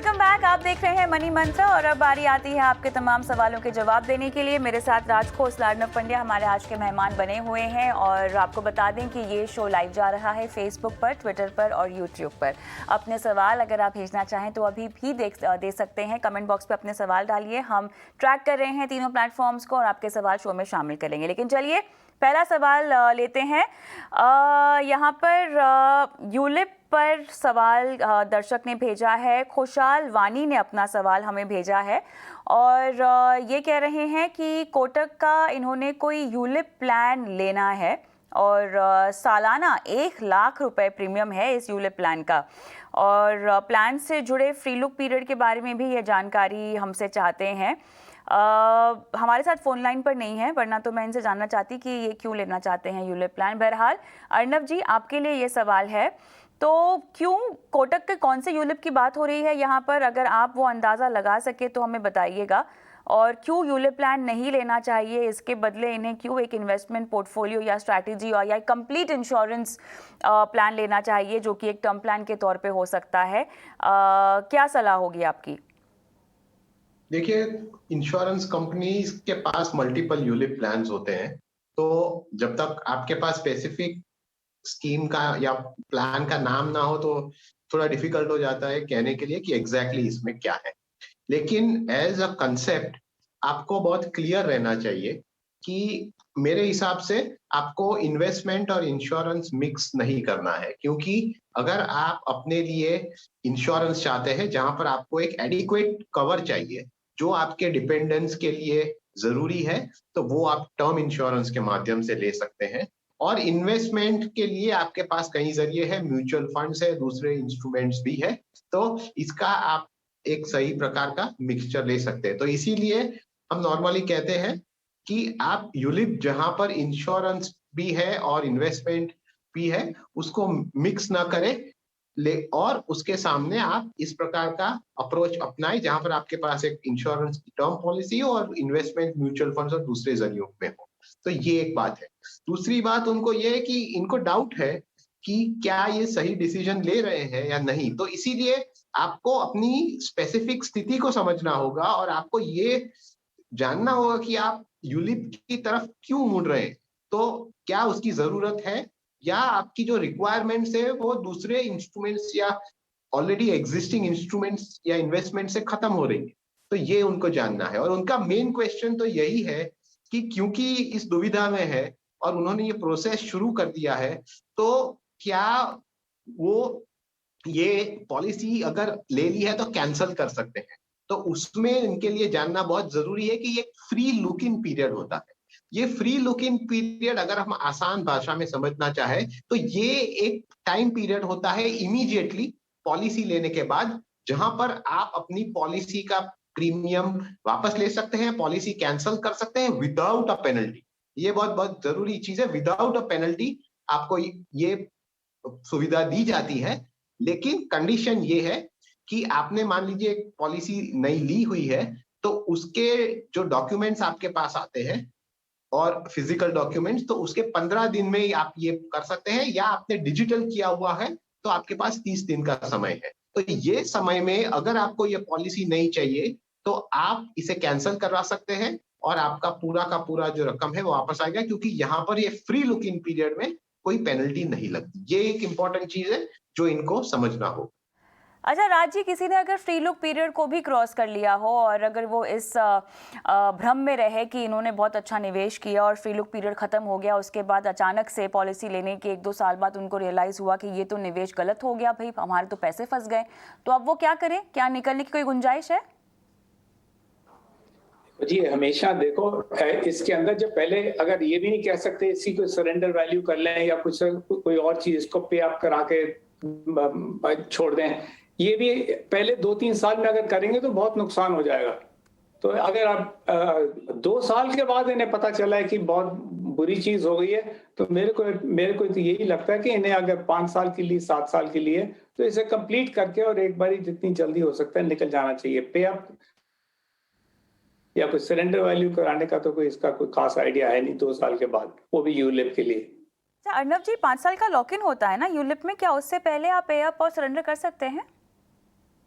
Welcome back. आप देख रहे हैं मनी मंत्र और अब बारी आती है आपके तमाम सवालों के जवाब देने के लिए। मेरे साथ राज खोसला, अर्नब पंड्या हमारे आज के मेहमान बने हुए हैं और आपको बता दें कि ये शो लाइव जा रहा है फेसबुक पर, ट्विटर पर और यूट्यूब पर। अपने सवाल अगर आप भेजना चाहें तो अभी भी दे सकते हैं। कमेंट बॉक्स पर अपने सवाल डालिए। हम ट्रैक कर रहे हैं तीनों प्लेटफॉर्म्स को और आपके सवाल शो में शामिल करेंगे। लेकिन चलिए पहला सवाल लेते हैं। यहाँ पर यूलिप पर सवाल दर्शक ने भेजा है। खुशहाल वानी ने अपना सवाल हमें भेजा है और ये कह रहे हैं कि कोटक का इन्होंने कोई यूलिप प्लान लेना है और सालाना 1 लाख रुपए प्रीमियम है इस यूलिप प्लान का, और प्लान से जुड़े फ्री लुक पीरियड के बारे में भी ये जानकारी हमसे चाहते हैं। हमारे साथ फोन लाइन पर नहीं है, वरना तो मैं इनसे जानना चाहती कि ये क्यों लेना चाहते हैं यूलिप प्लान। बहरहाल अर्नब जी, आपके लिए ये सवाल है, तो क्यों कोटक के कौन से यूलिप की बात हो रही है यहाँ पर? अगर आप वो अंदाज़ा लगा सके तो हमें बताइएगा। और क्यों यूलिप प्लान नहीं लेना चाहिए, इसके बदले इन्हें क्यों एक इन्वेस्टमेंट पोर्टफोलियो या स्ट्रैटेजी और या कंप्लीट इंश्योरेंस प्लान लेना चाहिए जो कि एक टर्म प्लान के तौर पे हो सकता है? क्या सलाह होगी आपकी? देखिए, इंश्योरेंस कंपनीज के पास मल्टीपल यूलिप प्लान्स होते हैं, तो जब तक आपके पास स्पेसिफिक स्कीम का या प्लान का नाम ना हो तो थोड़ा डिफिकल्ट हो जाता है कहने के लिए कि एग्जैक्टली इसमें क्या है। लेकिन एज अ कंसेप्ट आपको बहुत क्लियर रहना चाहिए कि मेरे हिसाब से आपको इन्वेस्टमेंट और इंश्योरेंस मिक्स नहीं करना है, क्योंकि अगर आप अपने लिए इंश्योरेंस चाहते हैं जहां पर आपको एक एडिक्वेट कवर चाहिए जो आपके डिपेंडेंट्स के लिए जरूरी है, तो वो आप टर्म इंश्योरेंस के माध्यम से ले सकते हैं। और इन्वेस्टमेंट के लिए आपके पास कई जरिए है, म्यूचुअल फंड्स है, दूसरे इंस्ट्रूमेंट्स भी है, तो इसका आप एक सही प्रकार का मिक्सचर ले सकते हैं। तो इसीलिए हम नॉर्मली कहते हैं कि आप यूलिप जहां पर इंश्योरेंस भी है और इन्वेस्टमेंट भी है उसको मिक्स ना करें, और उसके सामने आप इस प्रकार का अप्रोच अपनाएं जहां पर आपके पास एक इंश्योरेंस की टर्म पॉलिसी हो और इन्वेस्टमेंट म्यूचुअल फंड्स और दूसरे जरियों में हो। तो ये एक बात है। दूसरी बात उनको ये है कि इनको डाउट है कि क्या ये सही डिसीजन ले रहे हैं या नहीं, तो इसीलिए आपको अपनी स्पेसिफिक स्थिति को समझना होगा और आपको ये जानना होगा कि आप यूलिप की तरफ क्यों मुड़ रहे हैं, तो क्या उसकी जरूरत है या आपकी जो रिक्वायरमेंट्स है वो दूसरे इंस्ट्रूमेंट्स या ऑलरेडी एग्जिस्टिंग इंस्ट्रूमेंट्स या इन्वेस्टमेंट से खत्म हो रही है। तो ये उनको जानना है और उनका मेन क्वेश्चन तो यही है कि क्योंकि इस दुविधा में है और उन्होंने ये प्रोसेस शुरू कर दिया है, तो क्या वो ये पॉलिसी अगर ले ली है तो कैंसिल कर सकते हैं। तो उसमें इनके लिए जानना बहुत जरूरी है कि ये फ्री लुक इन पीरियड होता है। ये फ्री लुक इन पीरियड अगर हम आसान भाषा में समझना चाहे तो ये एक टाइम पीरियड होता है इमीडिएटली पॉलिसी लेने के बाद, जहां पर आप अपनी पॉलिसी का प्रीमियम वापस ले सकते हैं, पॉलिसी कैंसिल कर सकते हैं विदाउट अ पेनल्टी। ये बहुत बहुत जरूरी चीज है, विदाउट अ पेनल्टी आपको ये सुविधा दी जाती है। लेकिन कंडीशन ये है कि आपने मान लीजिए एक पॉलिसी नई ली हुई है, तो उसके जो डॉक्यूमेंट्स आपके पास आते हैं और फिजिकल डॉक्यूमेंट्स, तो उसके 15 दिन में ही आप ये कर सकते हैं, या आपने डिजिटल किया हुआ है तो आपके पास 30 दिन का समय है। तो ये समय में अगर आपको ये पॉलिसी नहीं चाहिए तो आप इसे कैंसिल करवा सकते हैं और आपका पूरा का पूरा जो रकम है वो वापस आएगा, क्योंकि यहाँ पर ये फ्री लुक इन पीरियड में कोई पेनल्टी नहीं लगती। ये एक इंपॉर्टेंट चीज है जो इनको समझना हो। अच्छा राज जी, किसी ने अगर फ्री लुक पीरियड को भी क्रॉस कर लिया हो और अगर वो इस भ्रम में रहे कि इन्होंने बहुत अच्छा निवेश किया और फ्री लुक पीरियड खत्म हो गया, उसके बाद अचानक से पॉलिसी लेने के 1-2 साल बाद उनको रियलाइज हुआ कि ये तो निवेश गलत हो गया, भाई हमारे तो पैसे फंस गए, तो अब वो क्या करें? क्या निकलने की कोई गुंजाइश है? जी हमेशा देखो, इसके अंदर जब पहले अगर ये भी नहीं कह सकते इसी को सरेंडर वैल्यू कर लें या कुछ कोई और चीज इसको पे अप करा के छोड़ दें, ये भी पहले 2-3 साल में अगर करेंगे तो बहुत नुकसान हो जाएगा। तो अगर आप 2 साल के बाद इन्हें पता चला है कि बहुत बुरी चीज हो गई है, तो मेरे को तो यही लगता है कि इन्हें अगर 5 साल के लिए 7 साल के लिए तो इसे कंप्लीट करके और एक बारी जितनी जल्दी हो सकता है निकल जाना चाहिए। पे अप या कोई सरेंडर वैल्यू कराने का तो कोई इसका कोई खास आइडिया है नहीं 2 साल के बाद, वो भी यूलिप के लिए। अच्छा अर्नब जी, 5 साल का लॉक इन होता है ना यूलिप में, क्या उससे पहले आप पे अप और सरेंडर कर सकते हैं?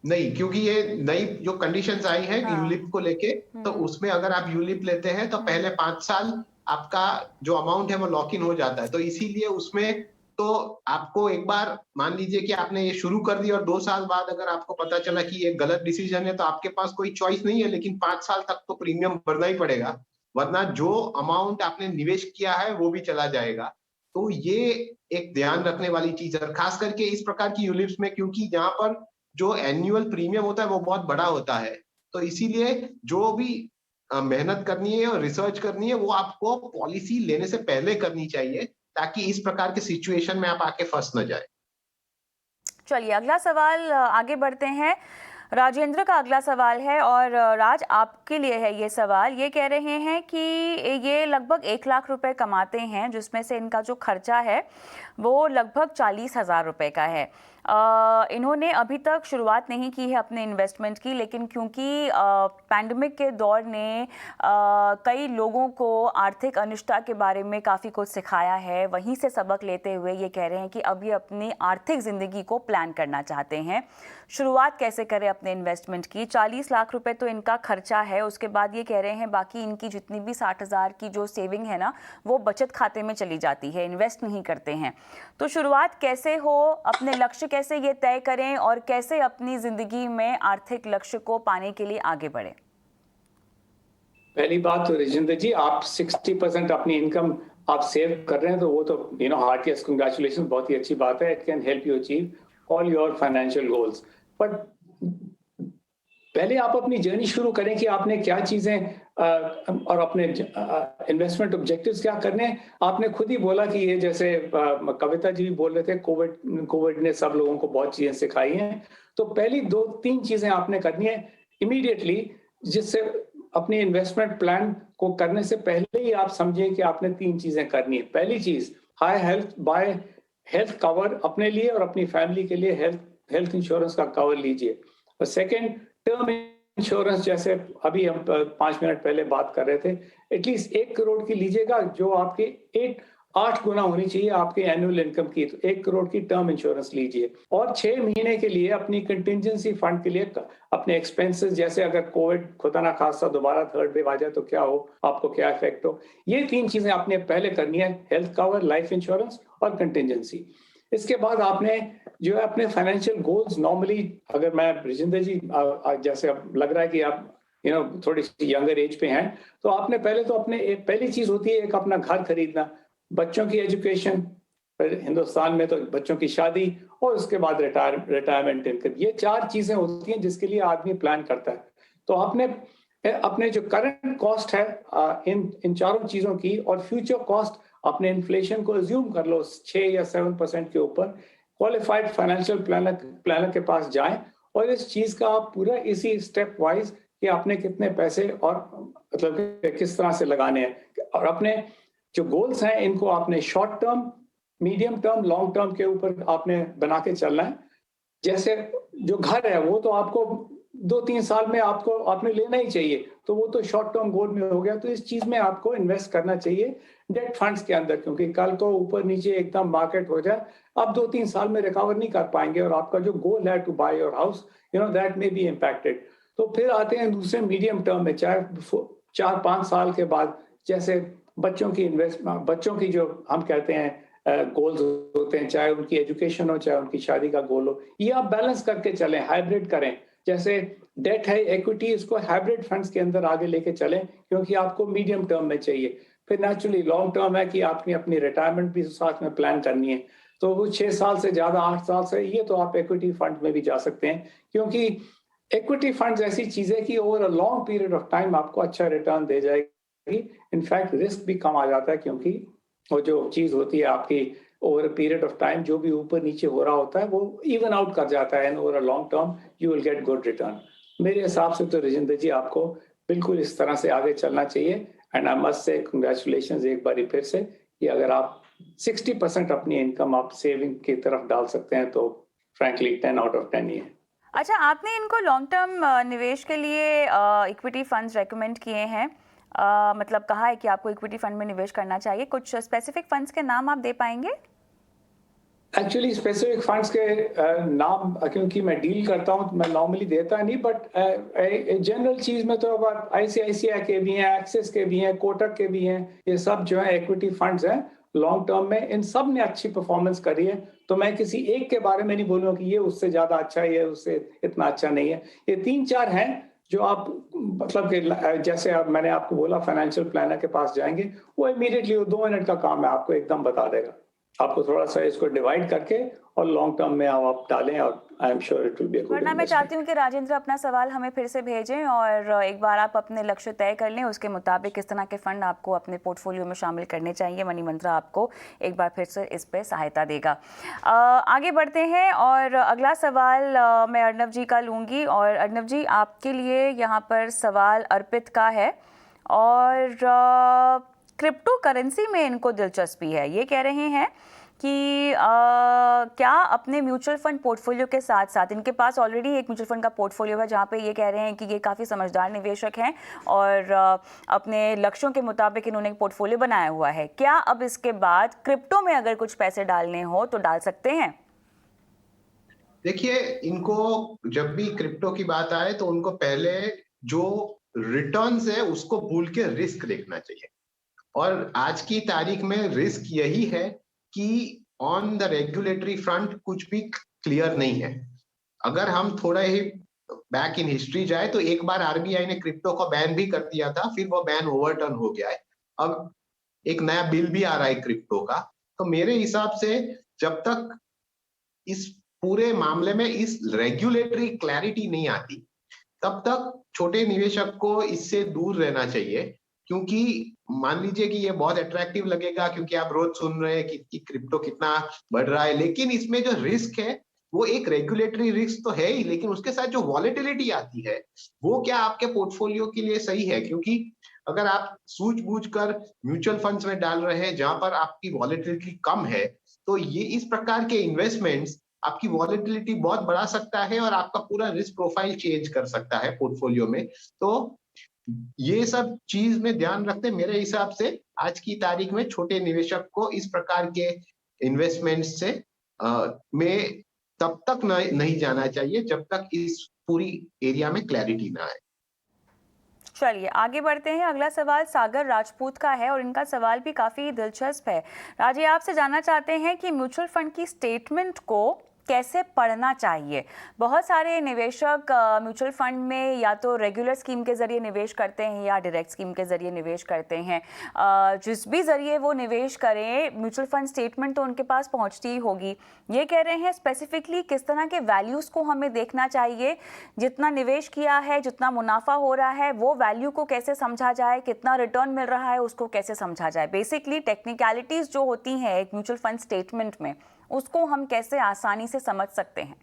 नहीं, क्योंकि ये नई जो कंडीशंस आई है हाँ। यूलिप को लेके, तो उसमें अगर आप यूलिप लेते हैं तो पहले 5 साल आपका जो अमाउंट है वो लॉक इन हो जाता है। तो इसीलिए उसमें तो आपको एक बार मान लीजिए कि आपने ये शुरू कर दिया और 2 साल बाद अगर आपको पता चला कि ये गलत डिसीजन है, तो आपके पास कोई चॉइस नहीं है, लेकिन 5 साल तक तो प्रीमियम भरना ही पड़ेगा, वरना जो अमाउंट आपने निवेश किया है वो भी चला जाएगा। तो ये एक ध्यान रखने वाली चीज है, खास करके इस प्रकार की यूलिप्स में, क्योंकि यहाँ पर जो एनुअल प्रीमियम होता है वो बहुत बड़ा होता है। तो इसीलिए जो भी मेहनत करनी है और रिसर्च करनी है वो आपको पॉलिसी लेने से पहले करनी चाहिए, ताकि इस प्रकार के सिचुएशन में आप आके फंस न जाए। चलिए अगला सवाल आगे बढ़ते हैं। राजेंद्र का अगला सवाल है और राज आपके लिए है ये सवाल। ये कह रहे हैं कि ये लगभग 1 लाख रुपए कमाते हैं, जिसमें से इनका जो खर्चा है वो लगभग 40,000 रुपए का है। इन्होंने अभी तक शुरुआत नहीं की है अपने इन्वेस्टमेंट की, लेकिन क्योंकि पैंडमिक के दौर ने कई लोगों को आर्थिक अनिश्चितता के बारे में काफ़ी कुछ सिखाया है, वहीं से सबक लेते हुए ये कह रहे हैं कि अब ये अपनी आर्थिक ज़िंदगी को प्लान करना चाहते हैं। शुरुआत कैसे करें अपने इन्वेस्टमेंट की? 40 लाख रुपए तो इनका खर्चा है, उसके बाद ये कह रहे हैं बाकी इनकी जितनी भी 60,000 की जो सेविंग है ना, वो बचत खाते में चली जाती है, इन्वेस्ट नहीं करते हैं। तो शुरुआत कैसे हो, अपने लक्ष्य कैसे ये तय करें और कैसे अपनी ज़िंदगी में आर्थिक लक्ष्य को पाने के लिए आगे बढ़ें? पहली बात तो राजेंद्र जी, आप 60% अपनी इनकम आप सेव कर रहे हैं, तो वो तो हार्टिएस्ट कांग्रेचुलेशन, बहुत ही अच्छी बात है। It can help you achieve all your financial goals. But पहले आप अपनी जर्नी शुरू करें कि आपने क्या चीजें और अपने इन्वेस्टमेंट ऑब्जेक्टिव्स क्या करने हैं। आपने खुद ही बोला कि ये जैसे कविता जी भी बोल रहे थे, कोविड ने सब लोगों को बहुत चीजें सिखाई हैं। तो पहली 2-3 चीजें आपने करनी है इमीडिएटली, जिससे अपनी इन्वेस्टमेंट प्लान को करने से पहले ही आप समझें कि आपने 3 चीजें करनी है। पहली चीज, high health by health cover अपने लिए और अपनी फैमिली के लिए हेल्थ इंश्योरेंस का कवर लीजिए। और सेकेंड, टर्म इंश्योरेंस, जैसे अभी हम 5 मिनट पहले बात कर रहे थे, एटलीस्ट 1 करोड़ की लीजिएगा, जो आपके 8 गुना होनी चाहिए आपके एनुअल इनकम की। तो 1 करोड़ की टर्म इंश्योरेंस लीजिए और 6 महीने के लिए अपनी कंटिजेंसी फंड के लिए अपने एक्सपेंसेस, जैसे अगर कोविड खुदा ना खास्ता दोबारा थर्ड वेव आ जाए तो क्या हो, आपको क्या इफेक्ट हो, ये 3 चीजें आपने पहले करनी है, हेल्थ कवर, लाइफ इंश्योरेंस और कंटिजेंसी। इसके बाद आपने जो है अपने फाइनेंशियल गोल्स, नॉर्मली अगर मैं राजेंद्र जी जैसे अब लग रहा है कि आप थोड़ी सी यंगर एज पे हैं, तो आपने पहले तो अपने पहली चीज होती है एक अपना घर खरीदना, बच्चों की एजुकेशन, हिंदुस्तान में तो बच्चों की शादी, और उसके बाद रिटायरमेंट इनकम। ये 4 चीजें होती हैं जिसके लिए आदमी प्लान करता है। तो आपने अपने जो करंट कॉस्ट है इन चारों चीजों की और फ्यूचर कॉस्ट, अपने इन्फ्लेशन को अज्यूम कर लो 6 या 7% के ऊपर, क्वालिफाइड फाइनेंशियल प्लानर के पास जाएं और इस चीज का आप पूरा इसी स्टेप वाइज कि आपने कितने पैसे और मतलब किस तरह से लगाने हैं, और अपने जो गोल्स हैं इनको आपने short term, medium term, long term के ऊपर आपने बना के चलना है। जैसे जो घर है वो तो आपको 2-3 साल में आपने लेना ही चाहिए, तो वो तो शॉर्ट टर्म गोल में हो गया। तो इस चीज में आपको इन्वेस्ट करना चाहिए डेट फंड्स के अंदर, क्योंकि कल को ऊपर नीचे एकदम मार्केट हो जाए, आप 2-3 साल में रिकवर नहीं कर पाएंगे और आपका जो गोल है to buy your house, that may be impacted. तो फिर आते हैं दूसरे मीडियम टर्म में, चाहे 4-5 साल के बाद, जैसे बच्चों की जो हम कहते हैं गोल्स होते हैं, चाहे उनकी एजुकेशन हो, चाहे उनकी शादी का गोल हो, ये आप बैलेंस करके चलें, हाइब्रिड करें। जैसे डेट है, इक्विटी, इसको हाइब्रिड फंड्स के अंदर आगे लेके चलें, क्योंकि आपको मीडियम टर्म में चाहिए। फिर नेचुरली लॉन्ग टर्म है कि आपने अपनी रिटायरमेंट भी साथ में प्लान करनी है, तो वो 6 साल से ज्यादा, 8 साल से, ये तो आप इक्विटी फंड में भी जा सकते हैं, क्योंकि इक्विटी फंड्स ऐसी चीजें कि over a long period of time आपको अच्छा रिटर्न दे जाएगी। इनफैक्ट रिस्क भी कम आ जाता है, क्योंकि वो जो चीज होती है आपकी over a period of time, जो भी ऊपर नीचे हो रहा होता है वो इवन आउट कर जाता है, and over a long term you will get good return. मेरे हिसाब से तो राजेंद्र जी आपको बिल्कुल इस तरह से आगे चलना चाहिए। And I must say congratulations एक बार फिर से कि अगर आप 60% अपनी इनकम आप सेविंग की तरफ डाल सकते हैं, तो फ्रैंकली 10 आउट ऑफ 10 ही है। अच्छा, आपने इनको लॉन्ग टर्म निवेश के लिए इक्विटी फंड्स रेकमेंड किए हैं, मतलब कहा है कि आपको इक्विटी फंड में निवेश करना चाहिए। कुछ स्पेसिफिक फंड्स के नाम आप दे पाएंगे? एक्चुअली स्पेसिफिक फंड्स के नाम क्योंकि मैं डील करता हूं तो मैं नॉर्मली देता नहीं, बट जनरल चीज में तो अब आईसीआईसीआई के भी हैं, एक्सिस के भी हैं, कोटक के भी हैं, ये सब जो है इक्विटी फंड्स हैं लॉन्ग टर्म में, इन सब ने अच्छी परफॉर्मेंस करी है। तो मैं किसी एक के बारे में नहीं बोलूंगा कि ये उससे ज्यादा अच्छा है, ये उससे इतना अच्छा नहीं है। ये 3-4 हैं जो आप मतलब कि जैसे अब मैंने आपको बोला फाइनेंशियल प्लानर के पास जाएंगे, वो इमीडिएटली 2 मिनट का काम है, आपको एकदम बता देगा। आपको थोड़ा सा इसको डिवाइड करके और लॉन्ग टर्म में आप डालें और I am sure it will be a good वरना मैं चाहती हूँ कि राजेंद्र अपना सवाल हमें फिर से भेजें और एक बार आप अपने लक्ष्य तय कर लें, उसके मुताबिक किस तरह के फंड आपको अपने पोर्टफोलियो में शामिल करने चाहिए। मनी मंत्रा आपको एक बार फिर से इस पे सहायता देगा। आगे बढ़ते हैं और अगला सवाल मैं अर्नव जी का लूँगी। और अर्नव जी, आपके लिए यहाँ पर सवाल अर्पित का है और क्रिप्टो करेंसी में इनको दिलचस्पी है। ये कह रहे हैं कि क्या अपने म्यूचुअल फंड पोर्टफोलियो के साथ साथ, इनके पास ऑलरेडी एक म्यूचुअल फंड का पोर्टफोलियो है जहाँ पे ये कह रहे हैं कि ये काफ़ी समझदार निवेशक हैं और अपने लक्ष्यों के मुताबिक इन्होंने एक पोर्टफोलियो बनाया हुआ है, क्या अब इसके बाद क्रिप्टो में अगर कुछ पैसे डालने हो तो डाल सकते हैं? देखिए, इनको जब भी क्रिप्टो की बात आए तो उनको पहले जो रिटर्न्स है उसको भूल के रिस्क देखना चाहिए। और आज की तारीख में रिस्क यही है कि ऑन द रेगुलेटरी फ्रंट कुछ भी क्लियर नहीं है। अगर हम थोड़ा ही बैक इन हिस्ट्री जाए तो एक बार आरबीआई ने क्रिप्टो को बैन भी कर दिया था, फिर वो बैन ओवरटर्न हो गया है। अब एक नया बिल भी आ रहा है क्रिप्टो का। तो मेरे हिसाब से जब तक इस पूरे मामले में इस रेगुलेटरी क्लैरिटी नहीं आती, तब तक छोटे निवेशक को इससे दूर रहना चाहिए। क्योंकि मान लीजिए कि ये बहुत अट्रैक्टिव लगेगा क्योंकि आप रोज सुन रहे हैं कि क्रिप्टो कितना बढ़ रहा है, लेकिन इसमें जो रिस्क है वो एक रेगुलेटरी रिस्क तो है ही, लेकिन उसके साथ जो वॉलेटिलिटी आती है वो क्या आपके पोर्टफोलियो के लिए सही है? क्योंकि अगर आप सूझबूझ कर म्यूचुअल फंड्स में डाल रहे हैं जहां पर आपकी वॉलेटिलिटी कम है, तो ये इस प्रकार के इन्वेस्टमेंट्स आपकी वॉलेटिलिटी बहुत बढ़ा सकता है और आपका पूरा रिस्क प्रोफाइल चेंज कर सकता है पोर्टफोलियो में। तो ये सब चीज में ध्यान रखते मेरे हिसाब से आज की तारीख में छोटे निवेशक को इस प्रकार के इन्वेस्टमेंट से में तब तक नहीं जाना चाहिए जब तक इस पूरी एरिया में क्लैरिटी ना आए। चलिए आगे बढ़ते हैं। अगला सवाल सागर राजपूत का है और इनका सवाल भी काफ़ी दिलचस्प है। राजी, आपसे जानना चाहते हैं कि म्यूचुअल फंड की स्टेटमेंट को कैसे पढ़ना चाहिए। बहुत सारे निवेशक म्यूचुअल फंड में या तो रेगुलर स्कीम के ज़रिए निवेश करते हैं या डायरेक्ट स्कीम के ज़रिए निवेश करते हैं। जिस भी ज़रिए वो निवेश करें, म्यूचुअल फंड स्टेटमेंट तो उनके पास पहुंचती ही होगी। ये कह रहे हैं स्पेसिफिकली किस तरह के वैल्यूज़ को हमें देखना चाहिए, जितना निवेश किया है, जितना मुनाफा हो रहा है, वो वैल्यू को कैसे समझा जाए, कितना रिटर्न मिल रहा है उसको कैसे समझा जाए। बेसिकली टेक्निकलिटीज़ जो होती हैं एक म्यूचुअल फंड स्टेटमेंट में, उसको हम कैसे आसानी से समझ सकते हैं?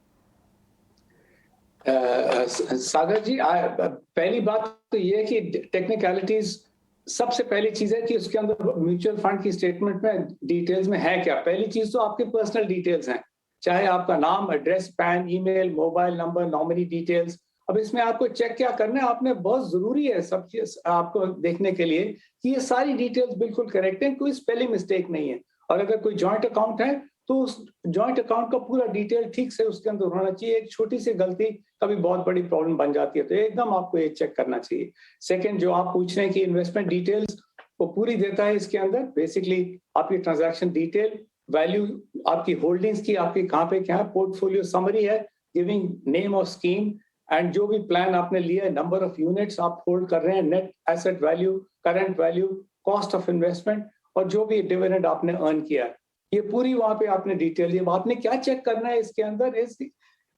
सागर जी, पहली बात तो ये है कि टेक्निकलिटीज सबसे पहली चीज है कि उसके अंदर म्यूचुअल फंड की स्टेटमेंट में डिटेल्स में है क्या। पहली चीज तो आपके पर्सनल डिटेल्स हैं, चाहे आपका नाम, address, pan, email, mobile number, nominee details. अब इसमें आपको चेक क्या करना है, आपने बहुत जरूरी है सब चीज आपको देखने के लिए कि ये सारी डिटेल्स बिल्कुल करेक्ट है, कोई स्पेलिंग मिस्टेक नहीं है। और अगर कोई जॉइंट अकाउंट है तो उस जॉइंट अकाउंट का पूरा डिटेल ठीक से उसके अंदर होना चाहिए। एक छोटी सी गलती कभी बहुत बड़ी प्रॉब्लम बन जाती है, तो एकदम आपको ये चेक करना चाहिए। सेकंड, जो आप पूछ रहे हैं कि इन्वेस्टमेंट डिटेल्स वो पूरी देता है इसके अंदर। बेसिकली आपकी ट्रांजैक्शन डिटेल, वैल्यू, आपकी होल्डिंग्स की, आपकी कहाँ पे क्या है, पोर्टफोलियो समरी है, giving name of scheme and जो भी प्लान आपने लिया है, नंबर ऑफ यूनिट्स आप होल्ड कर रहे हैं, net asset value, current value, cost of investment और जो भी डिविडेंड आपने अर्न किया है, ये पूरी वहां पे आपने डिटेल दी। आपने क्या चेक करना है इसके अंदर, इस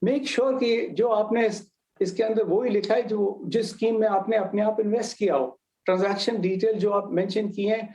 मेक श्योर कि जो आपने इसके अंदर वो ही लिखा है जो जिस स्कीम में आपने अपने आप इन्वेस्ट किया हो। ट्रांजैक्शन डिटेल जो आप मेंशन किए हैं,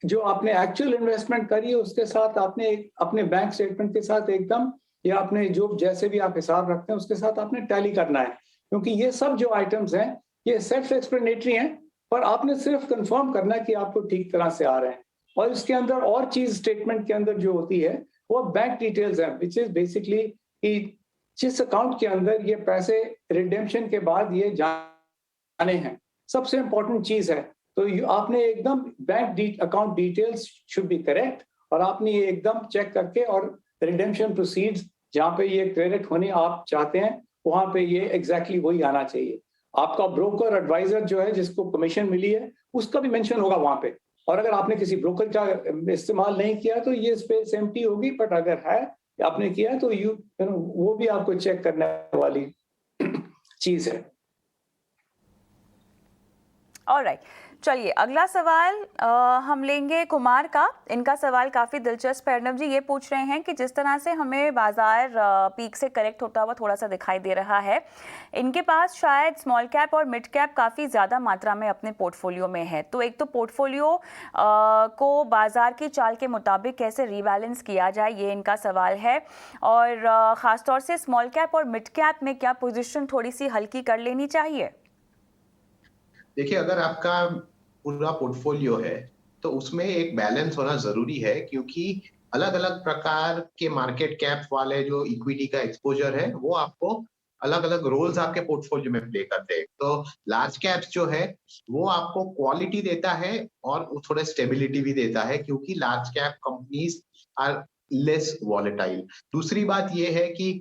जो आपने एक्चुअल इन्वेस्टमेंट करी है उसके साथ आपने अपने बैंक स्टेटमेंट के साथ एकदम, या आपने जो जैसे भी आप हिसाब रखते हैं उसके साथ आपने टैली करना है। क्योंकि ये सब जो आइटम्स हैं ये सेल्फ एक्सप्लेनेटरी हैं, पर आपने सिर्फ कंफर्म करना है कि आपको ठीक तरह से आ रहे हैं। और इसके अंदर और चीज स्टेटमेंट के अंदर जो होती है वो बैंक डिटेल्स है, विच इज बेसिकली कि जिस अकाउंट के अंदर ये पैसे रिडेम्पशन के बाद ये जाने हैं, सबसे इंपॉर्टेंट चीज है। तो आपने एकदम bank account details should be correct और आपने ये एकदम चेक करके और रिडेम्पशन प्रोसीड्स जहाँ पे ये क्रेडिट होने आप चाहते हैं वहां पे ये एग्जैक्टली वही आना चाहिए। आपका ब्रोकर एडवाइजर जो है जिसको कमीशन मिली है उसका भी मेंशन होगा वहां पे, और अगर आपने किसी ब्रोकर का इस्तेमाल नहीं किया तो ये स्पेस एम्प्टी होगी, बट अगर है आपने किया तो वो भी आपको चेक करने वाली चीज है। ऑलराइट, चलिए अगला सवाल हम लेंगे कुमार का। इनका सवाल काफ़ी दिलचस्प है। अर्नब जी ये पूछ रहे हैं कि जिस तरह से हमें बाजार पीक से करेक्ट होता हुआ थोड़ा सा दिखाई दे रहा है, इनके पास शायद स्मॉल कैप और मिड कैप काफ़ी ज़्यादा मात्रा में अपने पोर्टफोलियो में है। तो एक तो पोर्टफोलियो को बाजार की चाल के मुताबिक कैसे रीबैलेंस किया जाए, ये इनका सवाल है। और ख़ासतौर से स्मॉल कैप और मिड कैप में क्या पोजीशन थोड़ी सी हल्की कर लेनी चाहिए? देखिए, अगर आपका पूरा पोर्टफोलियो है तो उसमें एक बैलेंस होना जरूरी है, क्योंकि अलग अलग प्रकार के मार्केट कैप वाले जो इक्विटी का एक्सपोजर है वो आपको अलग अलग रोल्स आपके पोर्टफोलियो में प्ले करते हैं। तो लार्ज कैप्स जो है वो आपको क्वालिटी देता है और वो थोड़ा स्टेबिलिटी भी देता है, क्योंकि large cap companies are less volatile. दूसरी बात ये है कि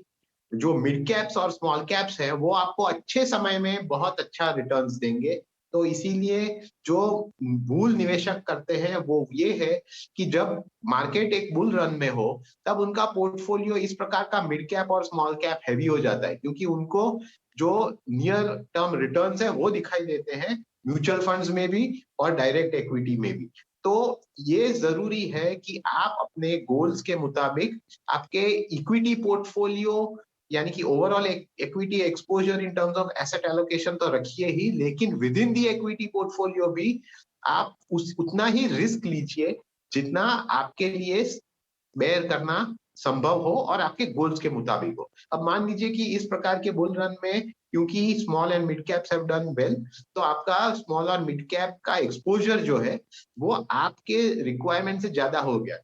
जो मिड कैप्स और स्मॉल कैप्स है वो आपको अच्छे समय में बहुत अच्छा रिटर्न्स देंगे। तो इसीलिए जो बुल निवेशक करते हैं वो ये है कि जब मार्केट एक बुल रन में हो तब उनका पोर्टफोलियो इस प्रकार का मिड कैप और स्मॉल कैप हैवी हो जाता है, क्योंकि उनको जो नियर टर्म रिटर्न्स है वो दिखाई देते हैं म्यूचुअल फंड्स में भी और डायरेक्ट इक्विटी में भी। तो ये जरूरी है कि आप अपने गोल्स के मुताबिक आपके इक्विटी पोर्टफोलियो यानी कि overall equity exposure in terms of asset allocation तो रखिए ही, लेकिन with in the equity portfolio भी आप उतना ही रिस्क लीजिए जितना आपके लिए बेयर करना संभव हो और आपके गोल्स के मुताबिक हो। अब मान लीजिए कि इस प्रकार के बुल रन में क्योंकि small and mid caps have done well, तो आपका स्मॉल और मिड कैप का एक्सपोजर जो है वो आपके रिक्वायरमेंट से ज्यादा हो गया।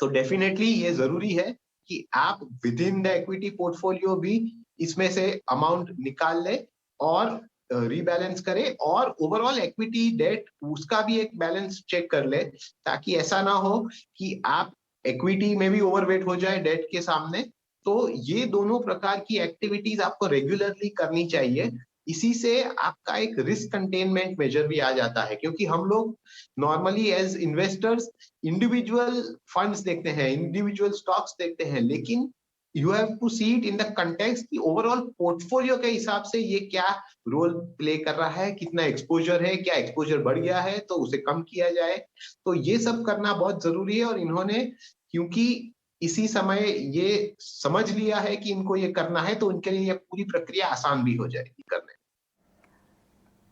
तो डेफिनेटली ये जरूरी है कि आप with in the equity portfolio भी इसमें से अमाउंट निकाल ले और रीबैलेंस करे, और ओवरऑल इक्विटी डेट उसका भी एक बैलेंस चेक कर ले, ताकि ऐसा ना हो कि आप इक्विटी में भी ओवरवेट हो जाए डेट के सामने। तो ये दोनों प्रकार की एक्टिविटीज आपको रेगुलरली करनी चाहिए। इसी से आपका एक रिस्क कंटेनमेंट मेजर भी आ जाता है, क्योंकि हम लोग normally as investors individual funds देखते हैं, इंडिविजुअल स्टॉक्स देखते हैं, लेकिन you have to see it in the context कि ओवरऑल पोर्टफोलियो के हिसाब से ये क्या रोल प्ले कर रहा है, कितना एक्सपोजर है, क्या एक्सपोजर बढ़ गया है तो उसे कम किया जाए। तो ये सब करना बहुत जरूरी है, और इन्होंने क्योंकि इसी समय ये समझ लिया है कि इनको ये करना है, तो उनके लिए ये पूरी प्रक्रिया आसान भी हो जाएगी करने।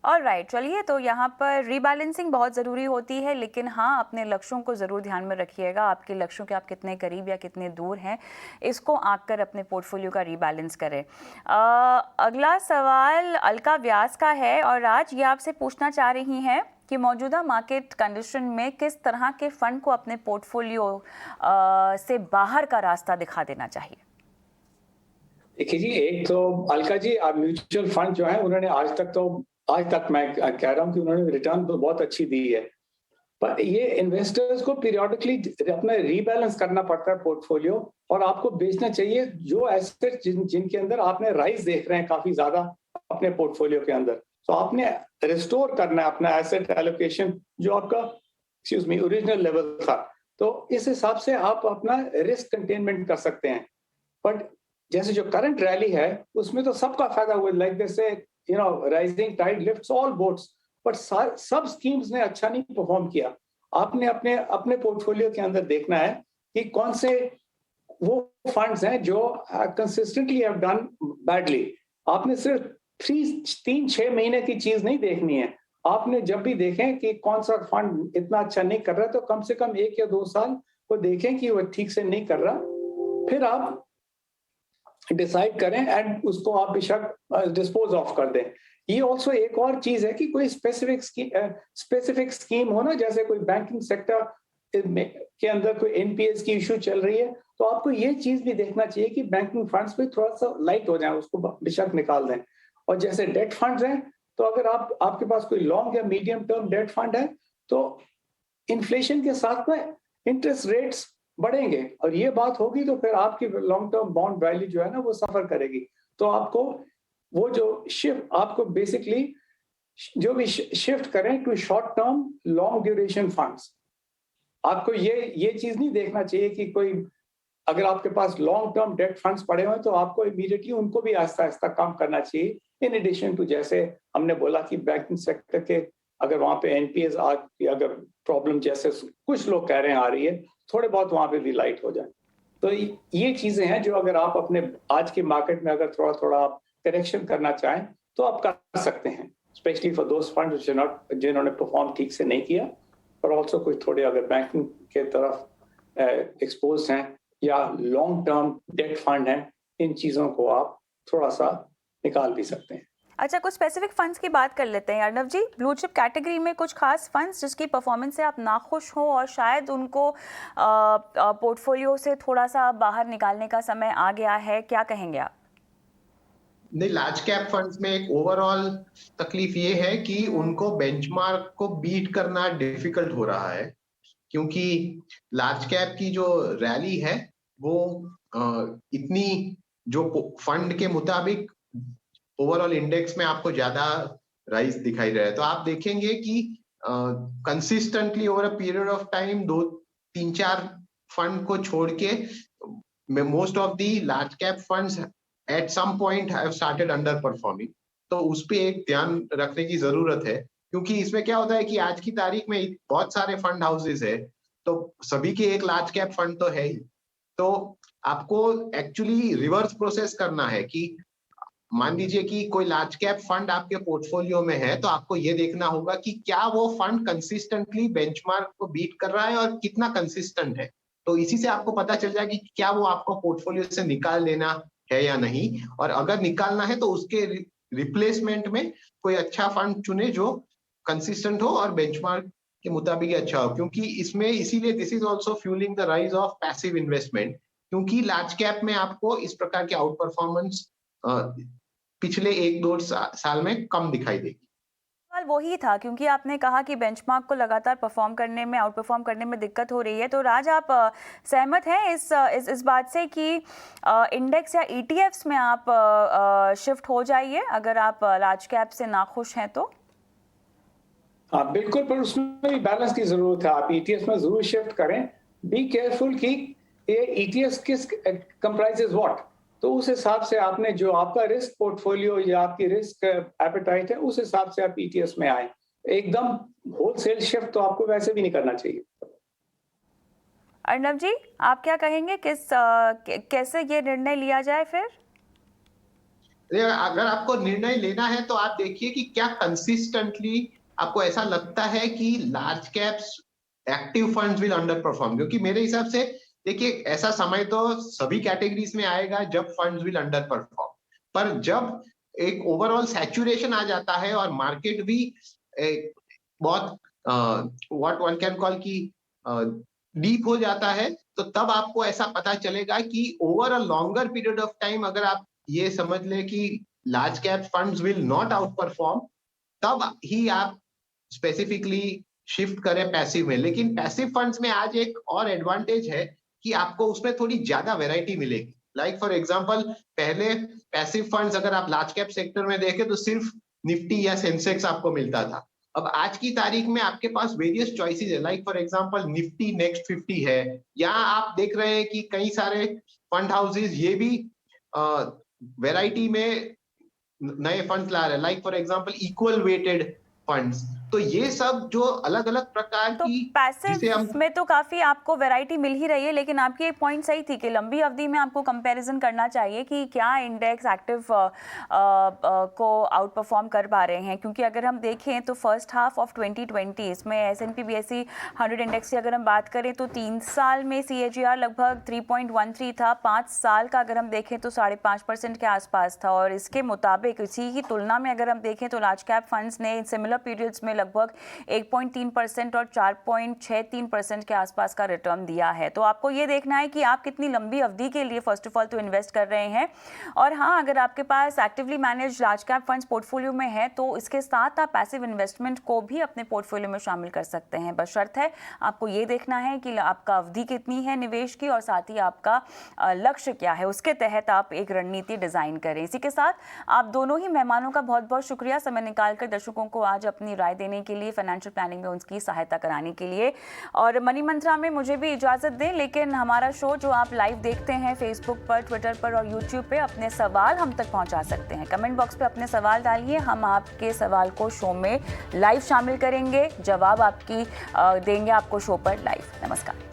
ऑलराइट, चलिए तो यहाँ पर रीबैलेंसिंग बहुत ज़रूरी होती है, लेकिन हाँ अपने लक्ष्यों को ज़रूर ध्यान में रखिएगा। आपके लक्ष्यों के आप कितने करीब या कितने दूर हैं, इसको आंक कर अपने पोर्टफोलियो का रीबैलेंस करें। अगला सवाल अलका व्यास का है, और आज ये आपसे पूछना चाह रही हैं कि मौजूदा मार्केट कंडीशन में किस तरह के फंड को अपने पोर्टफोलियो से बाहर का रास्ता दिखा देना चाहिए। देखिए जी, एक तो अलका जी म्यूचुअल फंड जो है उन्होंने आज तक मैं कह रहा हूं कि उन्होंने रिटर्न तो बहुत अच्छी दी है, पर ये इन्वेस्टर्स को पीरियोडिकली अपना रीबैलेंस करना पड़ता है पोर्टफोलियो, और आपको बेचना चाहिए जो एसेट जिनके अंदर आपने राइज देख रहे हैं काफी ज्यादा अपने पोर्टफोलियो के अंदर। तो आपने रिस्टोर करना है अपना एसेट एलोकेशन जो आपका ओरिजिनल लेवल था। तो इस हिसाब से आप अपना रिस्क कंटेनमेंट कर सकते हैं। बट जैसे जो करंट रैली है उसमें तो सबका फायदा हुआ, लाइक जैसे rising tide lifts all boats, but सब स्कीम्स ने अच्छा नहीं परफॉर्म किया। आपने अपने पोर्टफोलियो के अंदर देखना है कि कौन से वो फंड्स हैं जो कंसिस्टेंटली हैव डन बैडली। आपने सिर्फ 3-6 महीने की चीज नहीं देखनी है, आपने जब भी देखें कि कौन सा फंड इतना अच्छा नहीं कर रहा है तो कम से कम 1 या 2 साल को देखें कि वो ठीक से नहीं कर रहा, फिर आप डिसाइड करें एंड उसको आप बेशक डिस्पोज ऑफ कर दें। ये ऑल्सो एक और चीज है कि कोई स्पेसिफिक स्कीम हो ना, जैसे कोई बैंकिंग सेक्टर के अंदर कोई एनपीएस की इशू चल रही है, तो आपको ये चीज भी देखना चाहिए कि बैंकिंग फंड्स पे थोड़ा सा लाइट हो जाए, उसको बेशक निकाल दें। और जैसे डेट फंड्स हैं, तो अगर आपके पास कोई लॉन्ग या मीडियम टर्म डेट फंड है तो इन्फ्लेशन के साथ में इंटरेस्ट रेट्स बढ़ेंगे और ये बात होगी तो फिर आपकी लॉन्ग टर्म बॉन्ड वैल्यू जो है ना वो सफर करेगी। तो आपको वो जो शिफ्ट आपको बेसिकली जो भी शिफ्ट करें to short term long duration funds, आपको ये चीज नहीं देखना चाहिए कि कोई अगर आपके पास लॉन्ग टर्म डेट फंड्स पड़े हुए हैं तो आपको इमीडिएटली उनको भी आहिस्ता आहिस्ता कम करना चाहिए। इन एडिशन टू जैसे हमने बोला कि बैंकिंग सेक्टर के अगर वहां पे एनपीएस अगर प्रॉब्लम जैसे कुछ लोग कह रहे हैं आ रही है, थोड़े बहुत वहां पे भी लाइट हो जाए। तो ये चीजें हैं जो अगर आप अपने आज के मार्केट में अगर थोड़ा थोड़ा आप करेक्शन करना चाहें तो आप कर सकते हैं, स्पेशली फॉर दोज फंड्स जिन्होंने परफॉर्म ठीक से नहीं किया, और ऑल्सो कोई थोड़े अगर बैंकिंग के तरफ एक्सपोज हैं या लॉन्ग टर्म डेट फंड है, इन चीजों को आप थोड़ा सा निकाल भी सकते हैं। अच्छा, कुछ स्पेसिफिक फंड्स की बात कर लेते हैं अर्नव जी। ब्लू चिप कैटेगरी में कुछ खास फंड्स जिसकी परफॉर्मेंस से आप नाखुश हो और शायद उनको पोर्टफोलियो से थोड़ा सा बाहर निकालने का समय आ गया है, क्या कहेंगे आप? नहीं, लार्ज कैप फंड्स में एक ओवरऑल तकलीफ ये है कि उनको बेंचमार्क को बीट करना डिफिकल्ट हो रहा है, क्योंकि लार्ज कैप की जो रैली है वो इतनी जो फंड के मुताबिक ओवरऑल इंडेक्स में आपको ज्यादा राइज दिखाई दे रहा है। तो आप देखेंगे कि consistently over a period of time 2-3-4 fund को छोड़ के most of the large cap funds at some point have started underperforming. तो उस पे एक ध्यान रखने की जरूरत है, क्योंकि इसमें क्या होता है कि आज की तारीख में बहुत सारे फंड हाउसेस है, तो सभी के एक लार्ज कैप फंड तो है ही। तो आपको एक्चुअली रिवर्स प्रोसेस करना है कि मान लीजिए कि कोई लार्ज कैप फंड आपके पोर्टफोलियो में है, तो आपको ये देखना होगा कि क्या वो फंड कंसिस्टेंटली बेंचमार्क को बीट कर रहा है और कितना कंसिस्टेंट है। तो इसी से आपको पता चल जाएगा कि क्या वो आपको पोर्टफोलियो से निकाल लेना है या नहीं, और अगर निकालना है तो उसके रिप्लेसमेंट में कोई अच्छा फंड चुने जो कंसिस्टेंट हो और बेंचमार्क के मुताबिक अच्छा हो। क्योंकि इसमें इसीलिए this is also fuelling the rise of passive investment, क्योंकि लार्ज कैप में आपको इस प्रकार के आउट परफॉर्मेंस पिछले 1-2 साल में कम दिखाई देगी। सवाल वही था, क्योंकि आपने कहा कि बेंचमार्क को लगातार परफॉर्म करने में, आउट परफॉर्म करने में दिक्कत हो रही है। तो राज, आप सहमत हैं इस बात से कि इंडेक्स या ईटीएफ्स में आप शिफ्ट हो जाइए अगर आप लार्ज कैप से नाखुश हैं तो? हाँ बिल्कुल, पर उसमें भी बैलेंस की जरूरत है। आप ईटीएफ में जरूर शिफ्ट करें। बी केयरफुल कि ये ईटीएफ किस कंप्राइजेस व्हाट, तो उस हिसाब से आपने जो आपका रिस्क पोर्टफोलियो या आपकी रिस्क एपेटाइट है उस हिसाब से आप ईटीएफ में आए। एकदम होलसेल शिफ्ट तो आपको वैसे भी नहीं करना चाहिए। अर्नव जी, आप क्या कहेंगे, कैसे ये निर्णय लिया जाए फिर? अगर आपको निर्णय लेना है तो आप देखिए कि क्या कंसिस्टेंटली आपको ऐसा लगता है कि large caps active funds will under perform. क्योंकि मेरे हिसाब से देखिए, ऐसा समय तो सभी कैटेगरीज में आएगा जब फंड्स विल अंडर परफॉर्म, पर जब एक ओवरऑल सैचुरेशन आ जाता है और मार्केट भी बहुत व्हाट वन कैन कॉल की डीप हो जाता है, तो तब आपको ऐसा पता चलेगा कि over a longer period of time अगर आप ये समझ ले कि large cap funds will not out perform, तब ही आप स्पेसिफिकली शिफ्ट करें पैसिव में। लेकिन पैसिव फंड्स में आज एक और एडवांटेज है कि आपको उसमें थोड़ी ज्यादा वैरायटी मिलेगी। लाइक फॉर एग्जांपल, पहले पैसिव फंड्स अगर आप लार्ज कैप सेक्टर में देखें तो सिर्फ निफ्टी या सेंसेक्स आपको मिलता था। अब आज की तारीख में आपके पास वेरियस चॉइसेस है, like for example Nifty next 50 है, या आप देख रहे हैं कि कई सारे फंड हाउसेस ये भी वैरायटी में नए फंड्स ला रहे हैं, like for example equal weighted funds. तो ये सब जो अलग अलग प्रकार तो की पैसिव में तो काफी आपको वैरायटी मिल ही रही है, लेकिन आपकी एक पॉइंट सही थी कि लंबी अवधि में आपको कंपैरिजन करना चाहिए कि क्या इंडेक्स एक्टिव को आउट परफॉर्म कर पा रहे हैं। क्योंकि अगर हम देखें तो फर्स्ट हाफ ऑफ 2020 इसमें S&P BSE 100 इंडेक्स की अगर हम बात करें तो 3 साल में CAGR लगभग 3.13 था। 5 साल का अगर हम देखें तो 5.5% के आसपास था। और इसके मुताबिक इसी की तुलना में अगर हम देखें तो लार्ज कैप फंड्स ने सिमिलर पीरियड्स में लगभग 1.3% और 4.63% के आसपास का रिटर्न दिया है। तो आपको ये देखना है कि आप कितनी लंबी अवधि के लिए फर्स्ट ऑफ ऑल तो इन्वेस्ट कर रहे हैं। और हाँ, अगर आपके पास actively manage large cap funds portfolio में है तो इसके साथ आप पैसिव इन्वेस्टमेंट को भी अपने पोर्टफोलियो में शामिल कर सकते हैं। बस शर्त है आपको ये देखना है कि आपका अवधि कितनी है निवेश की और साथ ही आपका लक्ष्य क्या है, उसके तहत आप एक रणनीति डिजाइन करें। इसी के साथ आप दोनों ही मेहमानों का बहुत बहुत शुक्रिया समय निकालकर दर्शकों को आज अपनी राय देने के लिए, फाइनेंशियल प्लानिंग में उनकी सहायता कराने के लिए। और मनी मंत्रा में मुझे भी इजाजत दें, लेकिन हमारा शो जो आप लाइव देखते हैं फेसबुक पर, ट्विटर पर और यूट्यूब पे, अपने सवाल हम तक पहुंचा सकते हैं। कमेंट बॉक्स पे अपने सवाल डालिए, हम आपके सवाल को शो में लाइव शामिल करेंगे, जवाब आपकी देंगे आपको शो पर लाइव। नमस्कार।